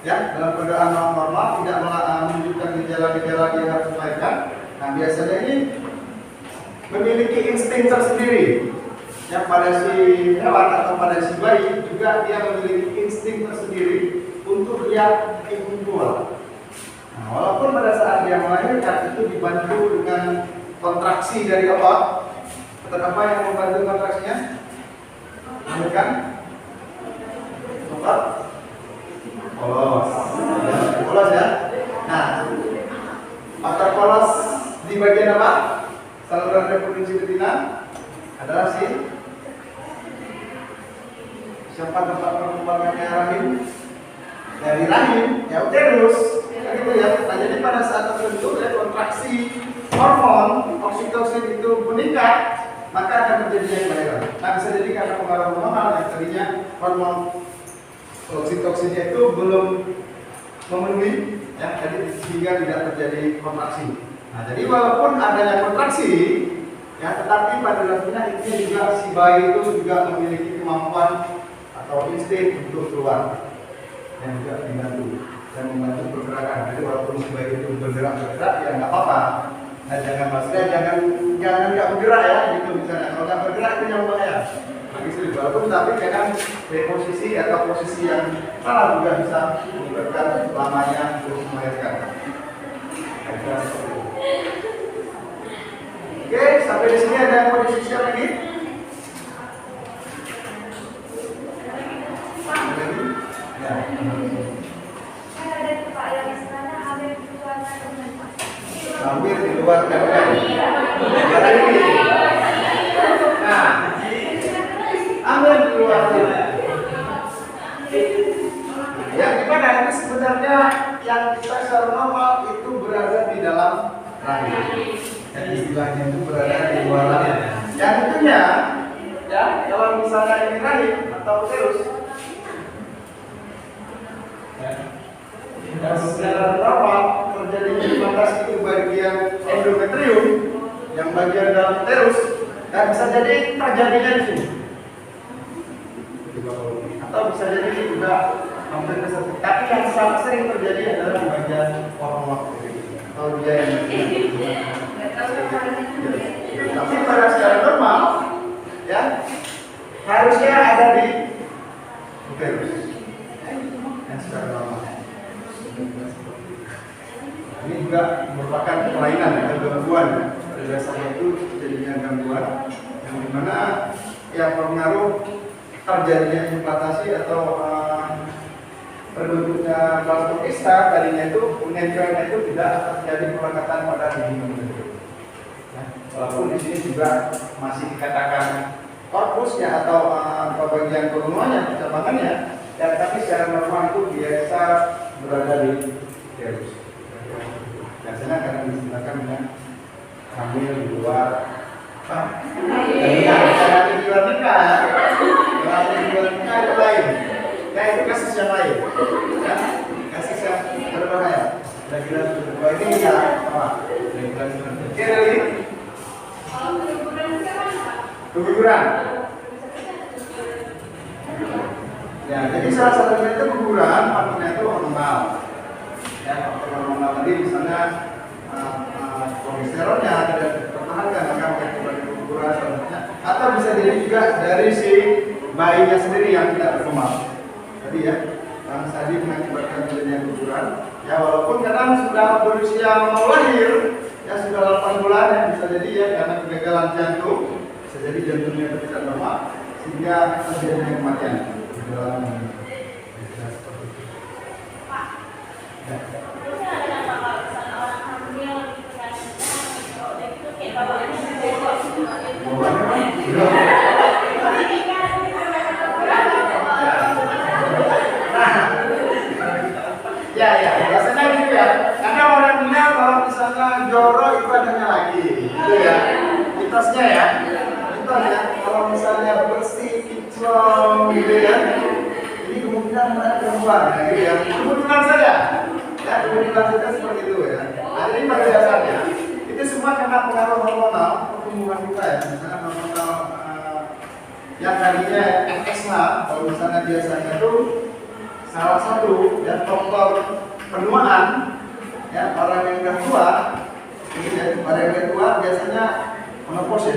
ya dalam keadaan normal tidak menunjukkan gejala-gejala dia harus melahirkan. Nah biasanya ini memiliki insting tersendiri. Yang pada si hewan atau pada si bayi juga dia memiliki insting tersendiri untuk dia ingin keluar. Nah, walaupun pada saat dia melahirkan itu dibantu dengan kontraksi dari otot. Otot apa yang membantu kontraksinya? Melahirkan otot polos. Polos ya. Nah, otot polos di bagian apa? Saluran reproduksi betina adalah siapa tempat perkembangannya rahim? Dari rahim, ya uterus, gitu ya. Nah, jadi pada saat tertentu ya kontraksi hormon oksitosin itu meningkat, maka akan terjadi kelahiran. Nah, bisa jadi karena pengaruh hormonal yang tadinya hormon oksitosinnya itu belum memenuhi, ya, jadi sehingga tidak terjadi kontraksi. Nah, jadi walaupun adanya kontraksi, ya, tetapi pada dasarnya itu juga si bayi itu juga memiliki kemampuan atau insting untuk keluar yang juga membantu dan membantu pergerakan. Jadi walaupun si bayi itu bergerak ya nggak apa-apa. Nah maksudnya jangan nggak bergerak ya gitu misalnya. Kalau nggak bergerak itu yang bahaya. Bagi istri walaupun tapi kadang posisi atau posisi yang salah juga bisa menyebabkan lamanya untuk melahirkan. Oke, sampai di sini ada yang mau disisikan lagi? Ya. Hampir di luar kandungan. Nah, ambil di luar. Yang gimana ini sebenarnya yang kita secara normal itu berada di dalam rahim. Jadi istilahnya itu berada di luar rahim. Yang tentunya, ya kalau misalnya ini rahim atau uterus, dan secara normal terjadi pembatas itu bagian endometrium yang bagian dalam uterus dan bisa jadi terjadinya di sini atau bisa jadi juga hampir ke sini. Tapi yang sangat sering terjadi adalah di bagian hormon atau dia yang tapi pada secara normal ya harusnya ada di uterus yang secara normal. Ini juga merupakan kelainan atau gangguan. Pada dasarnya itu jadinya gangguan yang dimana ya pengaruh terjadinya implantasi atau terbentuknya plasmokista tadinya itu menempelnya itu tidak terjadi pelekatan pada dinding. Walaupun di sini juga masih dikatakan korpusnya atau bagian kolononya, cabangannya, ya tapi secara normal itu biasa berada di uterus. Biasanya karena digunakan dengan hamil di luar di luar nikah ya. Kalau di luar nikah itu lain. Ya itu kasus yang lain. Ya, kasus yang berbahaya. Kira-kira kedua ini ya apa? Kira lagi? Keguguran. Ya, jadi salah satunya itu keguguran, faktornya itu hormonal. Ya, faktor hormonal tadi misalnya kolesteronnya tidak dipertahankan, maka mengakibatkan keguguran selanjutnya. Atau bisa jadi juga dari si bayinya sendiri yang tidak berkembang. Tadi ya, tadi mengakibatkan terjadinya keguguran. Ya walaupun kadang sudah berusia mau lahir, ya sudah 8 bulan ya bisa jadi ya karena kegagalan jantung, bisa jadi jantungnya tidak normal sehingga terjadinya kematian di dalam ya, biasanya gitu ya. Karena orang bilang kalau misalnya jorok itu adanya lagi, gitu ya. Mitosnya ya, mitos ya. Kalau misalnya bersih, kinclong, gitu ya. Ini kemungkinan ada perempuan, ya, gitu ya. Kebetulan saja, ya kebetulan saja seperti itu ya. Nah, jadi pada dasarnya itu semua karena pengaruh hormonal pertumbuhan kita ya. Misalnya hormonal yang tadinya FX-nya, kalau misalnya biasanya tuh salah satu ya faktor penuaan ya orang yang udah tua, ya, pada yang udah tua biasanya menopause ya.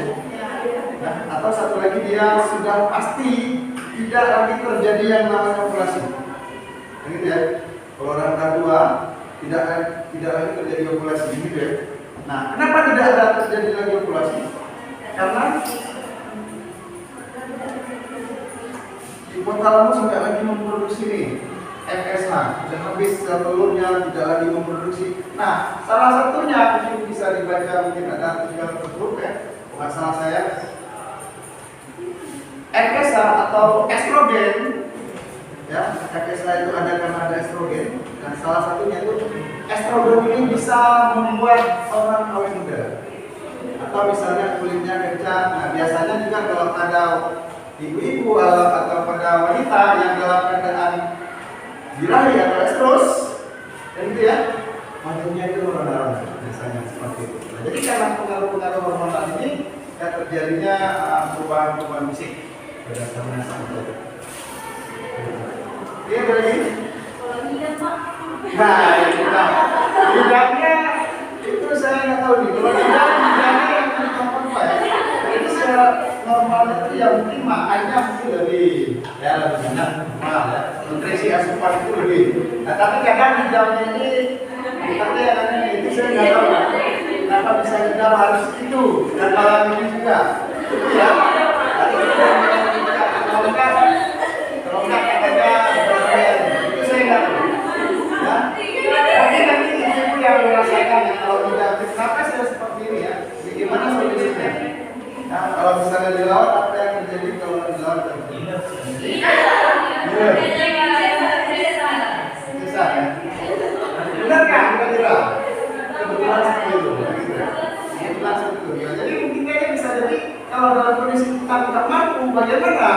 Nah, atau satu lagi dia sudah pasti tidak lagi terjadi yang namanya ovulasi. Gitu ya. Kalau orang udah tua tidak lagi terjadi ovulasi gitu ya. Nah, kenapa tidak ada terjadi lagi ovulasi? Karena hipotalamus tidak lagi memproduksi nih FSH, dan habis sel telurnya tidak lagi memproduksi. Nah, salah satunya mungkin bisa dibaca, mungkin ada artikel tersebut ya, bukan salah saya. FSH atau estrogen, ya, FSH itu ada karena ada estrogen, dan salah satunya itu estrogen ini bisa membuat orang awet muda, atau misalnya kulitnya kencang. Nah, biasanya juga kalau pada ibu-ibu atau pada wanita yang dalam keadaan birahi atau estrus, dan gitu ya, wajahnya itu merona-rona biasanya seperti itu. Nah, jadi karena pengaruh-pengaruh hormonal ini, ya terjadinya perubahan-perubahan fisik berdasarkan seperti itu. Iya berarti? Nah, lidahnya itu saya nggak tahu nih. Kalau lidahnya yang apa ya? Itu secara normalnya itu ya mungkin makannya mungkin lebih banyak normal ya. Nutrisi asupan itu lebih. Nah tapi kadang lidahnya ini kita yang aneh itu saya nggak tahu. Kenapa bisa lidah harus itu dan malam ini juga? Itu ya. Kalau nggak katanya itu saya nggak tahu. Ya. Mungkin nanti ibu yang merasakan ya kalau lidah kenapa saya seperti ini ya? Bagaimana solusinya? Nah, kalau misalnya dilawat, apa yang terjadi kalau dilawat terjadi? Susah ya? Benar kan? Bukan jelas? Kebetulan seperti itu. Kebetulan seperti itu. Ya, jadi mungkin kayaknya bisa jadi kalau dalam kondisi kita tidak mampu, bagaimana?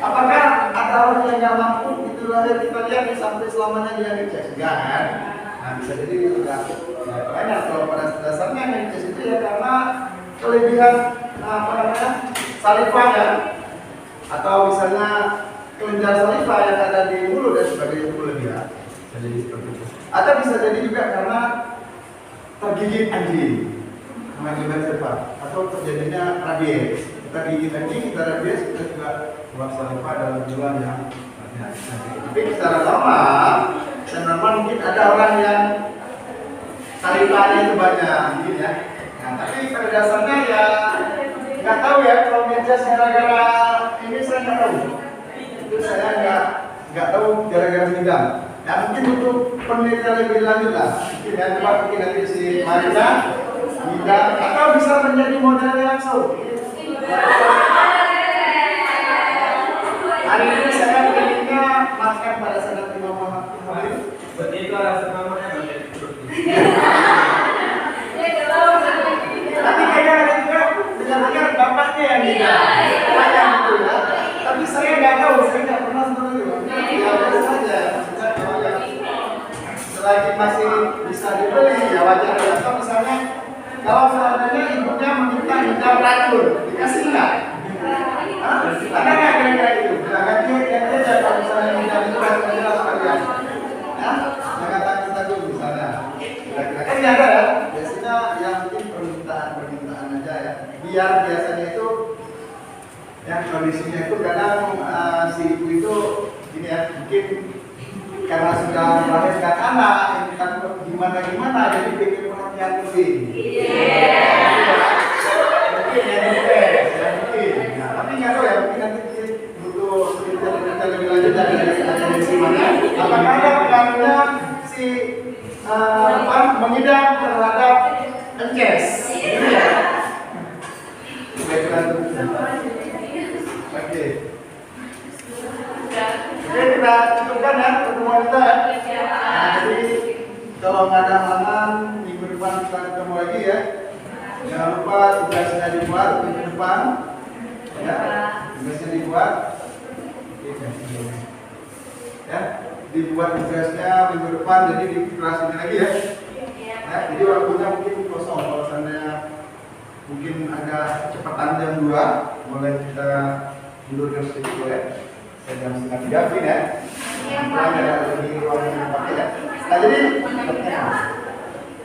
Apakah ada orang yang nggak mampu? Itulah yang kita lihat sampai selamanya dia ngecas, enggak kan? Nah, bisa jadi itu enggak. Ya, banyak kalau pada dasarnya ngecas itu ya karena kelebihan apa namanya salivanya atau misalnya kelenjar saliva yang ada di mulut dan sebagainya itu kelebihan. Bisa jadi seperti itu. Atau bisa jadi juga karena tergigit anjing, mengakibatkan cepat, atau terjadinya rabies. Kita gigit anjing, kita rabies, kita juga keluar saliva dalam jumlah yang banyak. Tapi secara normal mungkin ada orang yang salivanya itu banyak, mungkin ya. Nah, tapi pada dasarnya ya nggak tahu ya kalau media gara-gara ini saya nggak tahu. Itu saya nggak tahu gara-gara ngidam. Ya mungkin untuk penelitian lebih lanjut lah. Mungkin ya coba mungkin nanti si Marina ngidam atau bisa menjadi modelnya langsung. Hari ini saya pengennya makan pada saat Imam Muhammad. Berarti itu alasan namanya Tapi kayaknya ada juga dengar-dengar bapaknya yang tidak banyak itu ya. Tapi saya nggak tahu, saya nggak pernah seperti itu. Ya biasa saja. Maksudnya kalau yang selagi masih bisa dibeli ya wajar. Atau misalnya kalau seandainya ibunya meminta hidang racun, dikasih nggak? Ada nggak kira-kira itu? Nah, ganti aja kalau misalnya hidang itu racunnya langsung ya. Jangan takut-takut misalnya. Kira-kira kan ada ya. Biasanya yang kondisinya itu kadang si ibu itu gini ya, mungkin karena sudah melahirkan anak, kan gimana jadi pengen perhatian lebih. Mungkin ya mungkin. Nah, tapi nggak tahu ya, mungkin nanti butuh cerita lebih lanjut dari mana. Apakah ada pengaruhnya si mengidam terhadap ences? Iya. Oke. Oke, kita cukupkan ya pertemuan kita ya. Nah, jadi kalau nggak ada halangan minggu depan kita ketemu lagi ya. Jangan lupa tugasnya dibuat minggu depan. Ya, tugasnya dibuat. Ya, dibuat tugasnya minggu depan. Jadi di kelas ini lagi ya. Ya, jadi waktunya mungkin kosong. Kalau seandainya mungkin agak kecepatan jam 2, boleh kita mundur sedikit boleh. Saya jam 2:30 ya. Ada di ruang yang dipakai ya. Nah, jadi